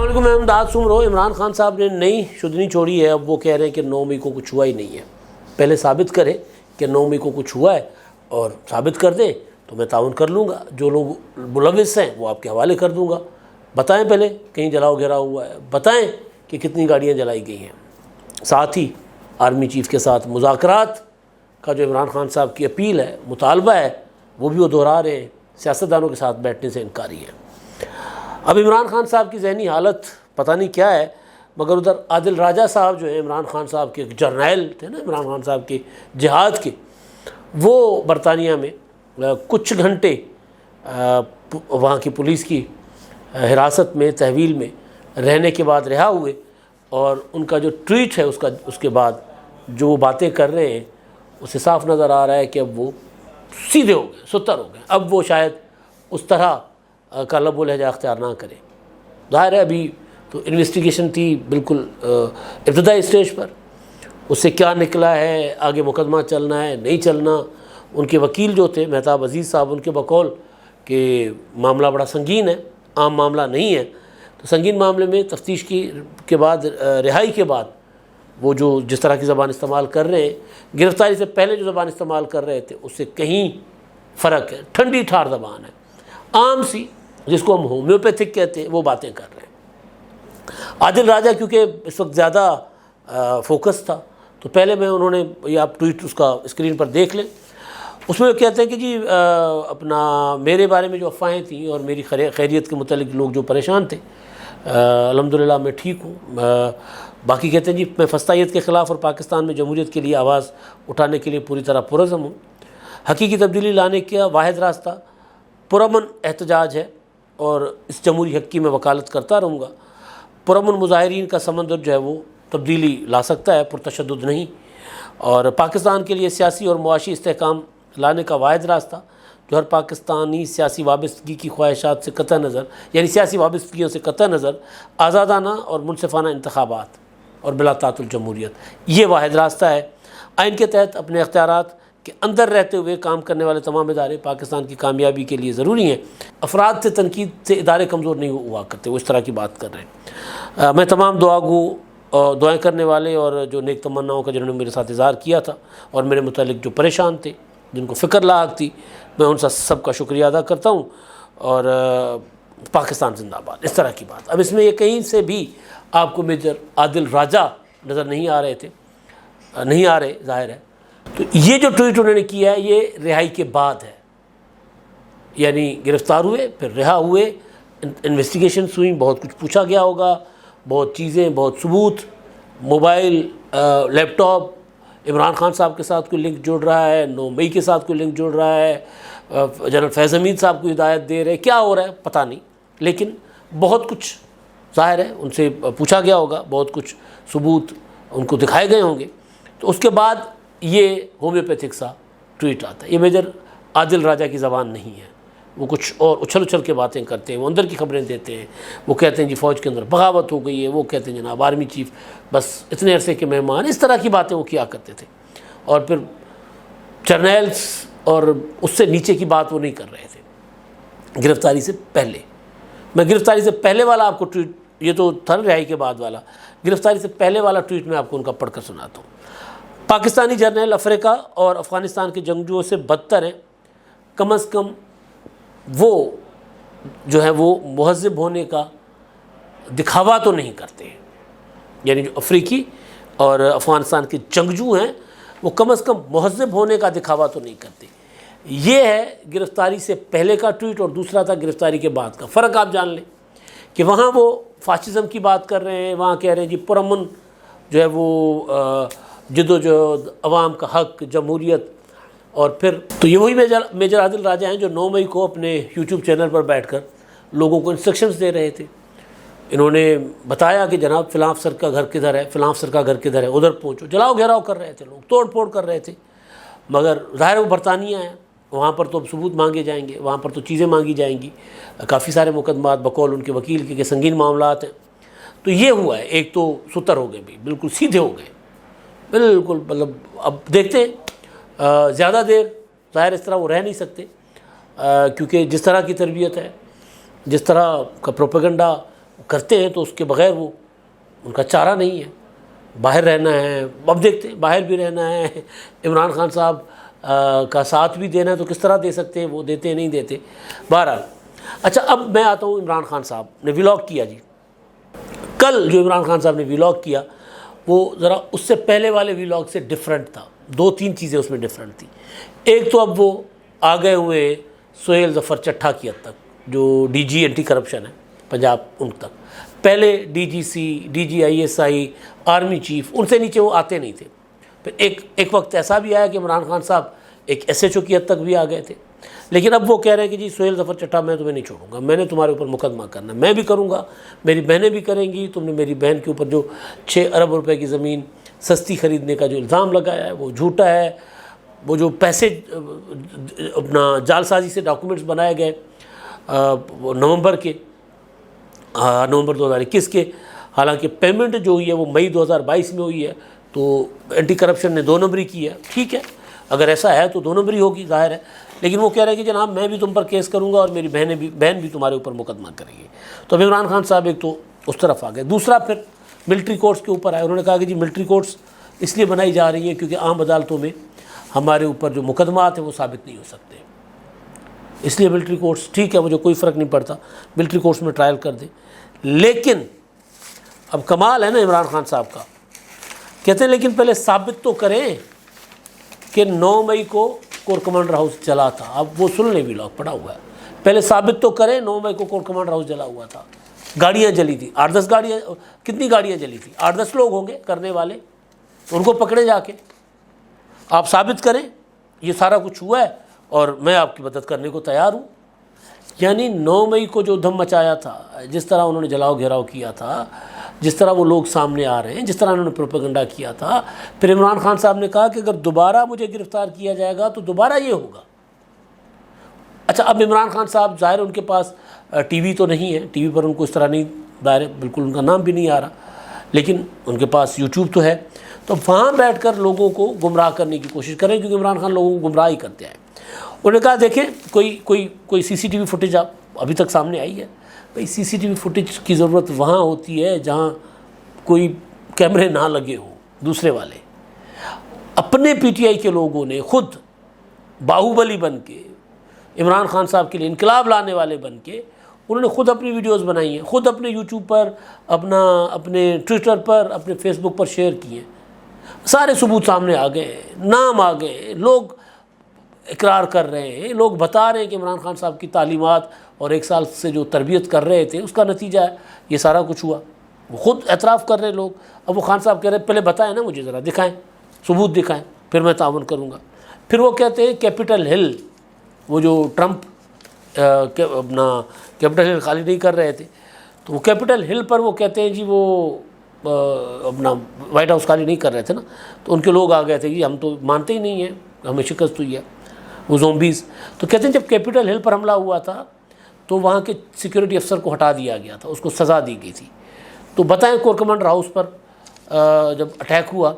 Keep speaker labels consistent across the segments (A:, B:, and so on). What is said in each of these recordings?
A: علیکم، میں امداد سن رہا ہوں۔ عمران خان صاحب نے نئی شدنی چھوڑی ہے، اب وہ کہہ رہے ہیں کہ 9 مئی کو کچھ ہوا ہی نہیں ہے۔ پہلے ثابت کریں کہ 9 مئی کو کچھ ہوا ہے اور ثابت کر دیں تو میں تعاون کر لوں گا، جو لوگ ملوث ہیں وہ آپ کے حوالے کر دوں گا۔ بتائیں پہلے کہیں جلاؤ گھیراؤ ہوا ہے، بتائیں کہ کتنی گاڑیاں جلائی گئی ہیں۔ ساتھ ہی آرمی چیف کے ساتھ مذاکرات کا جو عمران خان صاحب کی اپیل ہے، مطالبہ ہے، وہ بھی وہ دہرا رہے ہیں، سیاستدانوں کے ساتھ بیٹھنے سے انکاری ہے۔ اب عمران خان صاحب کی ذہنی حالت پتہ نہیں کیا ہے، مگر ادھر عادل راجہ صاحب جو ہیں عمران خان صاحب کے ایک جرنیل تھے نا، عمران خان صاحب کے جہاد کے، وہ برطانیہ میں کچھ گھنٹے وہاں کی پولیس کی حراست میں، تحویل میں رہنے کے بعد رہا ہوئے، اور ان کا جو ٹویٹ ہے اس کے بعد جو وہ باتیں کر رہے ہیں، اسے صاف نظر آ رہا ہے کہ اب وہ سیدھے ہو گئے، ستر ہو گئے، اب وہ شاید اس طرح کا لب و لہجہ اختیار نہ کرے۔ ظاہر ہے ابھی تو انویسٹیگیشن تھی بالکل ابتدائی اسٹیج پر، اس سے کیا نکلا ہے، آگے مقدمہ چلنا ہے نہیں چلنا۔ ان کے وکیل جو تھے مہتاب عزیز صاحب، ان کے بقول کہ معاملہ بڑا سنگین ہے، عام معاملہ نہیں ہے، تو سنگین معاملے میں تفتیش کے بعد، رہائی کے بعد، وہ جو جس طرح کی زبان استعمال کر رہے ہیں، گرفتاری سے پہلے جو زبان استعمال کر رہے تھے اس سے کہیں فرق ہے، ٹھنڈی ٹھار زبان ہے، عام سی، جس کو ہم ہومیوپیتھک کہتے ہیں، وہ باتیں کر رہے ہیں۔ عادل راجہ کیونکہ اس وقت زیادہ فوکس تھا، تو پہلے میں انہوں نے، یہ آپ ٹویٹ اس کا اسکرین پر دیکھ لیں، اس میں وہ کہتے ہیں کہ جی اپنا میرے بارے میں جو افواہیں تھیں اور میری خیریت کے متعلق لوگ جو پریشان تھے، الحمدللہ میں ٹھیک ہوں۔ باقی کہتے ہیں جی میں فسطائیت کے خلاف اور پاکستان میں جمہوریت کے لیے آواز اٹھانے کے لیے پوری طرح پرعزم ہوں۔ حقیقی تبدیلی لانے کا واحد راستہ پرامن احتجاج ہے، اور اس جمہوری حق کی میں وکالت کرتا رہوں گا۔ پرامن مظاہرین کا سمندر جو ہے وہ تبدیلی لا سکتا ہے، پرتشدد نہیں، اور پاکستان کے لیے سیاسی اور معاشی استحکام لانے کا واحد راستہ جو ہر پاکستانی سیاسی وابستگی کی خواہشات سے قطع نظر، یعنی سیاسی وابستگیوں سے قطع نظر، آزادانہ اور منصفانہ انتخابات اور بلا تعطل جمہوریت، یہ واحد راستہ ہے۔ آئین کے تحت اپنے اختیارات کے اندر رہتے ہوئے کام کرنے والے تمام ادارے پاکستان کی کامیابی کے لیے ضروری ہیں۔ افراد سے تنقید سے ادارے کمزور نہیں ہوا کرتے، وہ اس طرح کی بات کر رہے ہیں۔ میں تمام دعائیں کرنے والے اور جو نیک تمناؤں کا جنہوں نے میرے ساتھ اظہار کیا تھا اور میرے متعلق جو پریشان تھے، جن کو فکر لاحق تھی، میں ان سب کا شکریہ ادا کرتا ہوں، اور پاکستان زندہ باد، اس طرح کی بات۔ اب اس میں یہ کہیں سے بھی آپ کو میجر عادل راجہ نظر نہیں آ رہے ظاہر ہے۔ تو یہ جو ٹویٹ انہوں نے کیا ہے یہ رہائی کے بعد ہے، یعنی گرفتار ہوئے، پھر رہا ہوئے، انویسٹیگیشنز ہوئیں، بہت کچھ پوچھا گیا ہوگا، بہت چیزیں، بہت ثبوت، موبائل، لیپ ٹاپ، عمران خان صاحب کے ساتھ کوئی لنک جوڑ رہا ہے، 9 مئی کے ساتھ کوئی لنک جوڑ رہا ہے، جنرل فیض حمید صاحب کو ہدایت دے رہے، کیا ہو رہا ہے پتہ نہیں، لیکن بہت کچھ ظاہر ہے ان سے پوچھا گیا ہوگا، بہت کچھ ثبوت ان کو دکھائے گئے ہوں گے۔ تو اس کے بعد یہ ہومیوپیتھک سا ٹویٹ آتا ہے۔ یہ میجر عادل راجہ کی زبان نہیں ہے، وہ کچھ اور اچھل کے باتیں کرتے ہیں، وہ اندر کی خبریں دیتے ہیں، وہ کہتے ہیں جی فوج کے اندر بغاوت ہو گئی ہے، وہ کہتے ہیں جناب آرمی چیف بس اتنے عرصے کے مہمان، اس طرح کی باتیں وہ کیا کرتے تھے، اور پھر جرنیلز اور اس سے نیچے کی بات وہ نہیں کر رہے تھے۔ گرفتاری سے پہلے، میں گرفتاری سے پہلے والا آپ کو ٹویٹ، یہ تو تھا رہائی کے بعد والا، گرفتاری سے پہلے والا ٹویٹ میں آپ کو ان کا پڑھ کر سناتا ہوں۔ پاکستانی جرنیل افریقہ اور افغانستان کے جنگجوؤں سے بدتر ہیں، کم از کم وہ جو ہے وہ مہذب ہونے کا دکھاوا تو نہیں کرتے ہیں، یعنی جو افریقی اور افغانستان کے جنگجو ہیں وہ کم از کم مہذب ہونے کا دکھاوا تو نہیں کرتے۔ یہ ہے گرفتاری سے پہلے کا ٹویٹ، اور دوسرا تھا گرفتاری کے بعد کا۔ فرق آپ جان لیں کہ وہاں وہ فاشزم کی بات کر رہے ہیں، وہاں کہہ رہے ہیں جی پرامن جو ہے وہ جد و جہد، عوام کا حق، جمہوریت، اور پھر تو یہ وہی میجر عادل راجہ ہیں جو 9 مئی کو اپنے یوٹیوب چینل پر بیٹھ کر لوگوں کو انسٹرکشنز دے رہے تھے۔ انہوں نے بتایا کہ جناب فلاں افسر کا گھر کدھر ہے، فلاں افسر کا گھر کدھر ہے، ادھر پہنچو، جلاؤ گھیراؤ کر رہے تھے، لوگ توڑ پھوڑ کر رہے تھے، مگر ظاہر وہ برطانیہ ہے، وہاں پر تو ثبوت مانگے جائیں گے، وہاں پر تو چیزیں مانگی جائیں گی، کافی سارے مقدمات بقول ان کے وکیل کے سنگین معاملات ہیں۔ تو یہ ہوا ہے، ایک تو ستر ہو گئے بھی، بالکل سیدھے ہو گئے، بالکل، مطلب اب دیکھتے ہیں زیادہ دیر ظاہر اس طرح وہ رہ نہیں سکتے، کیونکہ جس طرح کی تربیت ہے، جس طرح کا پروپیگنڈا کرتے ہیں تو اس کے بغیر وہ ان کا چارہ نہیں ہے. باہر رہنا ہے, اب دیکھتے ہیں باہر بھی رہنا ہے, عمران خان صاحب کا ساتھ بھی دینا ہے تو کس طرح دے سکتے ہیں, وہ دیتے نہیں دیتے. بہرحال اچھا, اب میں آتا ہوں عمران خان صاحب نے ولاگ کیا جی. کل جو عمران خان صاحب نے ولاگ کیا وہ ذرا اس سے پہلے والے ولاگ سے ڈیفرنٹ تھا. 2-3 چیزیں اس میں ڈیفرنٹ تھیں. ایک تو اب وہ آ گئے ہوئے سہیل ظفر چٹھا کی حد تک, جو ڈی جی اینٹی کرپشن ہے پنجاب, ان تک. پہلے D G C, D G I S I, army chief, ان سے نیچے وہ آتے نہیں تھے. پھر ایک وقت ایسا بھی آیا کہ عمران خان صاحب ایک ایس ایچ او کی حد تک بھی آ گئے تھے. لیکن اب وہ کہہ رہے ہیں کہ جی سہیل ظفر چٹھا میں تمہیں نہیں چھوڑوں گا, میں نے تمہارے اوپر مقدمہ کرنا, میں بھی کروں گا, میری بہنیں بھی کریں گی. تم نے میری بہن کے اوپر جو 6 ارب روپے کی زمین سستی خریدنے کا جو الزام لگایا ہے وہ جھوٹا ہے. وہ جو پیسے اپنا جال سازی سے ڈاکومنٹس بنائے گئے نومبر 2021 کے, حالانکہ پیمنٹ جو ہوئی ہے وہ مئی 2022 میں ہوئی ہے. تو اینٹی کرپشن نے 2 نمبری کی ہے. ٹھیک ہے, اگر ایسا ہے تو 2 نمبری ہوگی, ظاہر ہے. لیکن وہ کہہ رہے ہیں کہ جناب میں بھی تم پر کیس کروں گا اور میری بہن بھی تمہارے اوپر مقدمہ کریں گی. تو اب عمران خان صاحب ایک تو اس طرف آ گئے. دوسرا پھر ملٹری کورٹس کے اوپر آئے. انہوں نے کہا کہ جی ملٹری کورٹس اس لیے بنائی جا رہی ہیں کیونکہ عام عدالتوں میں ہمارے اوپر جو مقدمات ہیں وہ ثابت نہیں ہو سکتے, اس لیے ملٹری کورٹس. ٹھیک ہے, مجھے کوئی فرق نہیں پڑتا, ملٹری کورٹس میں ٹرائل کر دیں. لیکن اب کمال ہے نا عمران خان صاحب کا, کہتے ہیں لیکن پہلے ثابت تو کریں کہ 9 مئی کو کور کمانڈر ہاؤس جلا تھا. اب وہ سن لیں, ولاگ پڑا ہوا ہے. پہلے ثابت تو کریں 9 مئی کو کور کمانڈر ہاؤس جلا ہوا تھا. گاڑیاں جلی تھی, 8-10 گاڑیاں, کتنی گاڑیاں جلی تھی, 8-10 لوگ ہوں گے کرنے والے, ان کو پکڑے جا کے. آپ ثابت کریں یہ سارا کچھ ہوا ہے اور میں آپ کی مدد کرنے کو تیار ہوں. یعنی 9 مئی کو جو دھم مچایا تھا, جس طرح انہوں نے جلاؤ گھیراؤ کیا تھا, جس طرح وہ لوگ سامنے آ رہے ہیں, جس طرح انہوں نے پروپیگنڈا کیا تھا. پھر عمران خان صاحب نے کہا کہ اگر دوبارہ مجھے گرفتار کیا جائے گا تو دوبارہ یہ ہوگا. اچھا, اب عمران خان صاحب ظاہر ان کے پاس ٹی وی تو نہیں ہے, ٹی وی پر ان کو اس طرح نہیں, ظاہر بالکل ان کا نام بھی نہیں آ رہا, لیکن ان کے پاس یوٹیوب تو ہے. تو وہاں بیٹھ کر لوگوں کو گمراہ کرنے کی کوشش کریں, کیونکہ عمران خان لوگوں کو گمراہ ہی کرتے ہیں. انہوں نے کہا دیکھیں کوئی سی سی ٹی وی فوٹیج آپ ابھی تک سامنے آئی ہے. بھائی سی سی ٹی وی فوٹیج کی ضرورت وہاں ہوتی ہے جہاں کوئی کیمرے نہ لگے ہوں. دوسرے والے اپنے پی ٹی آئی کے لوگوں نے خود باہوبلی بن کے, عمران خان صاحب کے لیے انقلاب لانے والے بن کے, انہوں نے خود اپنی ویڈیوز بنائی ہیں, خود اپنے یوٹیوب پر, اپنے ٹویٹر پر, اپنے فیس بک پر شیئر کی ہیں. سارے ثبوت سامنے آ گئے, نام آ گئے, لوگ اقرار کر رہے ہیں, لوگ بتا رہے ہیں کہ عمران خان صاحب کی تعلیمات اور 1 سال سے جو تربیت کر رہے تھے اس کا نتیجہ ہے یہ سارا کچھ ہوا. وہ خود اعتراف کر رہے لوگ. اب وہ خان صاحب کہہ رہے ہیں پہلے بتائیں نا, مجھے ذرا دکھائیں, ثبوت دکھائیں, پھر میں تعاون کروں گا. پھر وہ کہتے ہیں کیپٹل ہل, وہ جو ٹرمپ اپنا کیپٹل ہل خالی نہیں کر رہے تھے, تو وہ کیپٹل ہل پر وہ کہتے ہیں جی وہ اپنا وائٹ ہاؤس خالی نہیں کر رہے تھے نا, تو ان کے لوگ آ گئے تھے کہ ہم تو مانتے ہی نہیں ہیں, ہمیں شکست ہوئی ہے, وہ زومبیز. تو کہتے ہیں جب کیپٹل ہل پر حملہ ہوا تھا تو وہاں کے سیکورٹی افسر کو ہٹا دیا گیا تھا, اس کو سزا دی گئی تھی. تو بتائیں کور کمانڈر ہاؤس پر جب اٹیک ہوا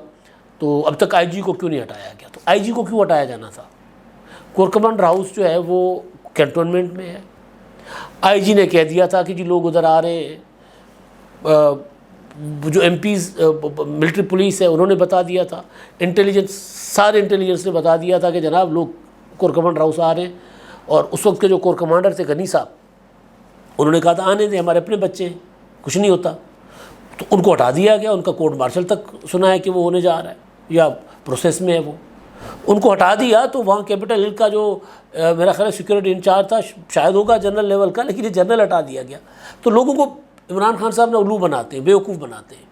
A: تو اب تک آئی جی کو کیوں نہیں ہٹایا گیا؟ تو آئی جی کو کیوں ہٹایا جانا تھا؟ کور کمانڈر ہاؤس جو ہے وہ کینٹونمنٹ میں ہے. آئی جی نے کہہ دیا تھا کہ جی لوگ ادھر آ رہے ہیں, جو ایم پیز ملٹری پولیس ہے انہوں نے بتا دیا تھا, انٹیلیجنس, سارے انٹیلیجنس نے بتا دیا تھا کہ جناب لوگ کور کمانڈر ہاؤس آ رہے ہیں. اور اس وقت کے جو کور کمانڈر تھے غنی صاحب, انہوں نے کہا تھا آنے دیں, ہمارے اپنے بچے ہیں, کچھ نہیں ہوتا. تو ان کو ہٹا دیا گیا, ان کا کورٹ مارشل تک سنا ہے کہ وہ ہونے جا رہا ہے یا پروسیس میں ہے, وہ ان کو ہٹا دیا. تو وہاں کیپٹل ہل کا جو میرا خیال ہے سیکورٹی انچارج تھا, شاید ہوگا جنرل لیول کا, لیکن یہ جنرل ہٹا دیا گیا. تو لوگوں کو عمران خان صاحب نے الو بناتے ہیں, بیوقوف بناتے ہیں.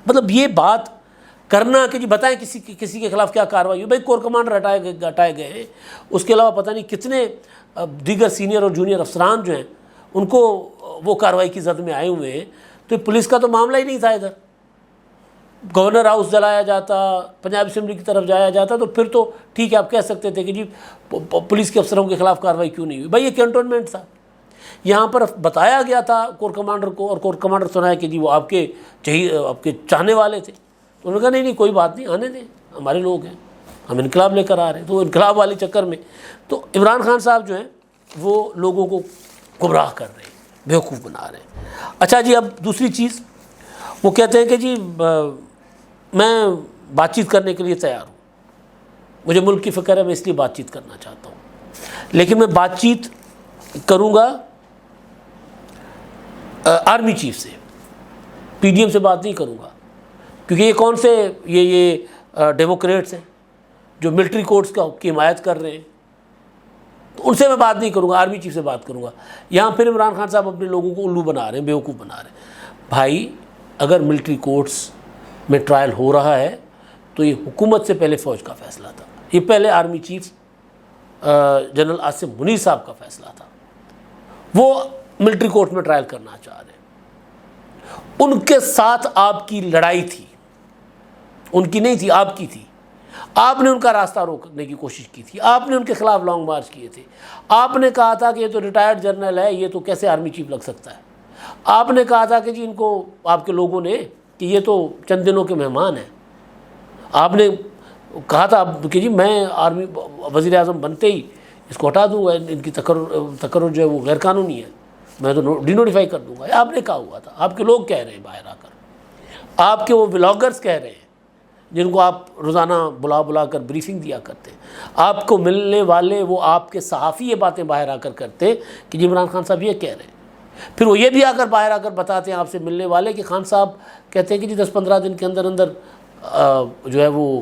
A: مطلب یہ بات کرنا کہ جی بتائیں کسی کے خلاف کیا کارروائی ہوئی. بھائی کور کمانڈر ہٹائے گئے ہیں, اس کے علاوہ پتہ نہیں کتنے دیگر سینئر اور جونیئر افسران جو ہیں ان کو وہ کارروائی کی زد میں آئے ہوئے ہیں. تو پولیس کا تو معاملہ ہی نہیں تھا. ادھر گورنر ہاؤس جلایا جاتا, پنجاب اسمبلی کی طرف جایا جاتا, تو پھر تو ٹھیک ہے آپ کہہ سکتے تھے کہ جی پولیس کے افسروں کے خلاف کارروائی کیوں نہیں ہوئی. بھائی یہ کینٹونمنٹ تھا, یہاں پر بتایا گیا تھا کور کمانڈر کو, اور کور کمانڈر سنا ہے کہ جی وہ آپ کے چاہنے والے تھے. تو انہوں نے کہا نہیں کوئی بات نہیں, آنے دیں, ہمارے لوگ ہیں, ہم انقلاب لے کر آ رہے ہیں. تو انقلاب والے چکر میں تو عمران خان صاحب جو ہیں وہ لوگوں کو گمراہ کر رہے ہیں, بیوقوف بنا رہے ہیں. اچھا جی، اب دوسری چیز وہ کہتے ہیں کہ جی میں بات چیت کرنے کے لیے تیار ہوں، مجھے ملک کی فکر ہے، میں اس لیے بات چیت کرنا چاہتا ہوں، لیکن میں بات چیت کروں گا آرمی چیف سے، پی ڈی ایم سے بات نہیں کروں گا، کیونکہ یہ کون سے یہ ڈیموکریٹس ہیں جو ملٹری کورٹس کی حمایت کر رہے ہیں، تو ان سے میں بات نہیں کروں گا، آرمی چیف سے بات کروں گا۔ یہاں پھر عمران خان صاحب اپنے لوگوں کو الو بنا رہے ہیں، بیوقوف بنا رہے ہیں۔ بھائی اگر ملٹری کورٹس میں ٹرائل ہو رہا ہے تو یہ حکومت سے پہلے فوج کا فیصلہ تھا، یہ پہلے army chief general Asim Munir صاحب کا فیصلہ تھا، وہ ملٹری کورٹ میں ٹرائل کرنا چاہ رہے ہیں۔ ان کے ساتھ آپ کی لڑائی تھی، ان کی نہیں تھی، آپ کی تھی۔ آپ نے ان کا راستہ روکنے کی کوشش کی تھی، آپ نے ان کے خلاف لانگ مارچ کیے تھے، آپ نے کہا تھا کہ یہ تو ریٹائرڈ جنرل ہے، یہ تو کیسے آرمی چیف لگ سکتا ہے۔ آپ نے کہا تھا کہ جی ان کو، آپ کے لوگوں نے، کہ یہ تو چند دنوں کے مہمان ہیں۔ آپ نے کہا تھا کہ جی میں آرمی وزیر اعظم بنتے ہی اس کو ہٹا دوں گا، ان کی تقرر جو ہے وہ غیر قانونی ہے، میں تو ڈی نوٹیفائی کر دوں گا۔ آپ نے کہا ہوا تھا، آپ کے لوگ کہہ رہے ہیں باہر آ کر، آپ کے وہ ولاگرز کہہ رہے ہیں جن کو آپ روزانہ بلا بلا کر بریفنگ دیا کرتے ہیں، آپ کو ملنے والے وہ آپ کے صحافی یہ باتیں باہر آ کر کرتے کہ جی عمران خان صاحب یہ کہہ رہے ہیں۔ پھر وہ یہ بھی آ کر باہر آ کر بتاتے ہیں آپ سے ملنے والے کہ خان صاحب کہتے ہیں کہ جی 10-15 دن کے اندر اندر جو ہے وہ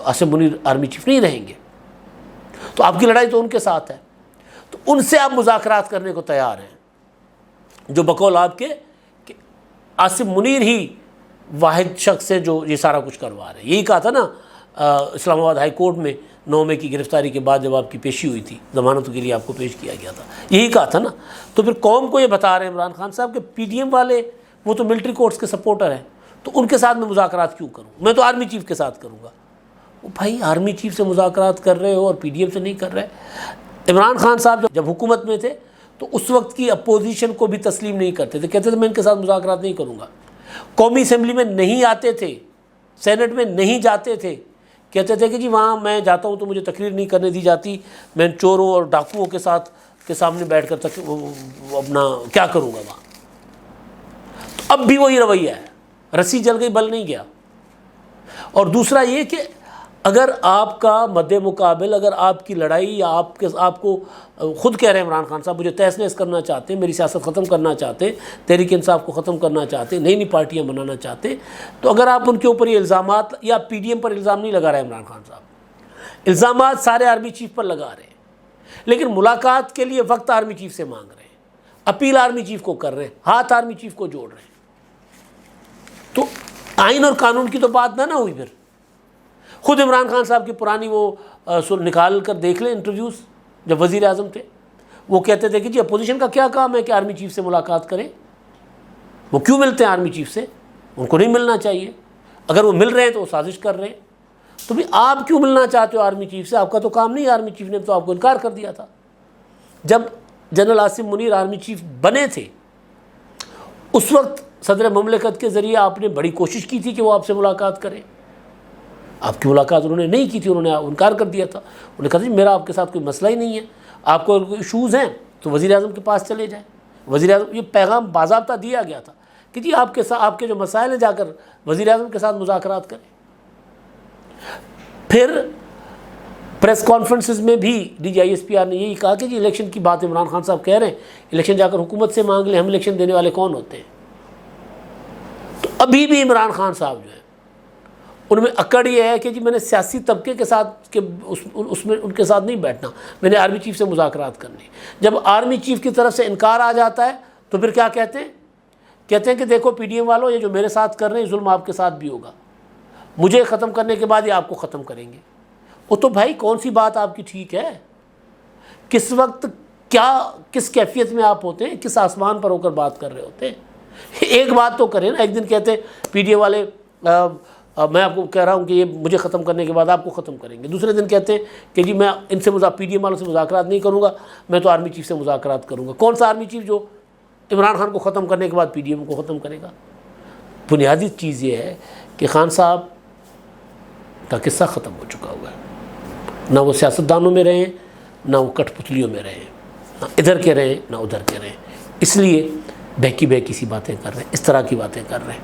A: عاصم منیر آرمی چیف نہیں رہیں گے۔ تو آپ کی لڑائی تو ان کے ساتھ ہے، تو ان سے آپ مذاکرات کرنے کو تیار ہیں، جو بقول آپ کے کہ عاصم منیر ہی واحد شخص ہے جو یہ سارا کچھ کروا رہے ہیں۔ یہی کہا تھا نا اسلام آباد ہائی کورٹ میں 9 مئی کی گرفتاری کے بعد جب آپ کی پیشی ہوئی تھی، ضمانتوں کے لیے آپ کو پیش کیا گیا تھا، یہی کہا تھا نا۔ تو پھر قوم کو یہ بتا رہے ہیں عمران خان صاحب کہ پی ڈی ایم والے وہ تو ملٹری کورٹس کے سپورٹر ہیں، تو ان کے ساتھ میں مذاکرات کیوں کروں، میں تو آرمی چیف کے ساتھ کروں گا۔ وہ بھائی آرمی چیف سے مذاکرات کر رہے ہو اور پی ڈی ایم سے نہیں کر رہے۔ عمران خان صاحب جب حکومت میں تھے تو اس وقت کی اپوزیشن کو بھی تسلیم نہیں کرتے تھے، کہتے تھے میں ان کے ساتھ مذاکرات نہیں کروں گا، قومی اسمبلی میں نہیں آتے تھے، سینٹ میں نہیں جاتے تھے، کہتے تھے کہ جی وہاں میں جاتا ہوں تو مجھے تقریر نہیں کرنے دی جاتی، میں چوروں اور ڈاکوؤں کے ساتھ کے سامنے بیٹھ کر اپنا کیا کروں گا وہاں۔ تو اب بھی وہی رویہ ہے، رسی جل گئی بل نہیں گیا۔ اور دوسرا یہ کہ اگر آپ کا مد مقابل، اگر آپ کی لڑائی یا آپ کو خود کہہ رہے ہیں عمران خان صاحب مجھے تہس نہس کرنا چاہتے ہیں، میری سیاست ختم کرنا چاہتے ہیں، تحریک انصاف کو ختم کرنا چاہتے ہیں، نئی نئی پارٹیاں بنانا چاہتے ہیں، تو اگر آپ ان کے اوپر یہ الزامات، یا پی ڈی ایم پر الزام نہیں لگا رہے عمران خان صاحب، الزامات سارے آرمی چیف پر لگا رہے ہیں، لیکن ملاقات کے لیے وقت آرمی چیف سے مانگ رہے ہیں، اپیل آرمی چیف کو کر رہے ہیں، ہاتھ آرمی چیف کو جوڑ رہے ہیں، تو آئین اور قانون کی تو بات نہ ہوئی۔ پھر خود عمران خان صاحب کی پرانی وہ نکال کر دیکھ لیں انٹرویوز، جب وزیر اعظم تھے وہ کہتے تھے کہ جی اپوزیشن کا کیا کام ہے کہ آرمی چیف سے ملاقات کریں، وہ کیوں ملتے ہیں آرمی چیف سے، ان کو نہیں ملنا چاہیے، اگر وہ مل رہے ہیں تو وہ سازش کر رہے ہیں، تو بھی آپ کیوں ملنا چاہتے ہو آرمی چیف سے، آپ کا تو کام نہیں ہے، آرمی چیف نے تو آپ کو انکار کر دیا تھا۔ جب general Asim Munir army chief بنے تھے اس وقت صدر مملکت کے ذریعے آپ نے بڑی کوشش کی تھی کہ وہ آپ سے ملاقات کریں، آپ کی ملاقات انہوں نے نہیں کی تھی، انہوں نے انکار کر دیا تھا، انہوں نے کہا جی میرا آپ کے ساتھ کوئی مسئلہ ہی نہیں ہے، آپ کو کوئی ایشوز ہیں تو وزیر اعظم کے پاس چلے جائیں۔ وزیر اعظم یہ پیغام باضابطہ دیا گیا تھا کہ جی آپ کے جو مسائل ہیں جا کر وزیر اعظم کے ساتھ مذاکرات کریں۔ پھر پریس کانفرنسز میں بھی D G I S P R نے یہی کہا کہ جی الیکشن کی بات عمران خان صاحب کہہ رہے ہیں، الیکشن جا کر حکومت سے مانگ لیں، ہم الیکشن دینے والے کون ہوتے ہیں۔ تو ابھی بھی عمران خان صاحب جو ہے ان میں اکڑ یہ ہے کہ جی میں نے سیاسی طبقے کے ساتھ کہ اس میں ان کے ساتھ نہیں بیٹھنا، میں نے آرمی چیف سے مذاکرات کرنی۔ جب آرمی چیف کی طرف سے انکار آ جاتا ہے تو پھر کیا کہتے ہیں کہ دیکھو پی ڈی ایم والوں، یہ جو میرے ساتھ کر رہے ہیں ظلم آپ کے ساتھ بھی ہوگا، مجھے ختم کرنے کے بعد یہ آپ کو ختم کریں گے۔ وہ تو بھائی کون سی بات آپ کی ٹھیک ہے، کس وقت کس کیفیت میں آپ ہوتے ہیں، کس آسمان پر ہو کر بات کر رہے ہوتے ہیں۔ ایک بات تو کریں نا، ایک دن کہتے ہیں پی ڈی ایم والے میں آپ کو کہہ رہا ہوں کہ یہ مجھے ختم کرنے کے بعد آپ کو ختم کریں گے، دوسرے دن کہتے ہیں کہ جی میں ان سے پی ڈی ایم والوں سے مذاکرات نہیں کروں گا، میں تو آرمی چیف سے مذاکرات کروں گا۔ کون سا آرمی چیف جو عمران خان کو ختم کرنے کے بعد پی ڈی ایم کو ختم کرے گا؟ بنیادی چیز یہ ہے کہ خان صاحب کا قصہ ختم ہو چکا ہوا ہے، نہ وہ سیاستدانوں میں رہے، نہ وہ کٹ پتلیوں میں رہے، نہ ادھر کے رہے نہ ادھر کے رہے۔ اس لیے بہکی سی باتیں کر رہے ہیں، اس طرح کی باتیں کر رہے ہیں۔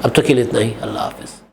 A: اب تک کے لیے اتنا ہی، اللہ حافظ۔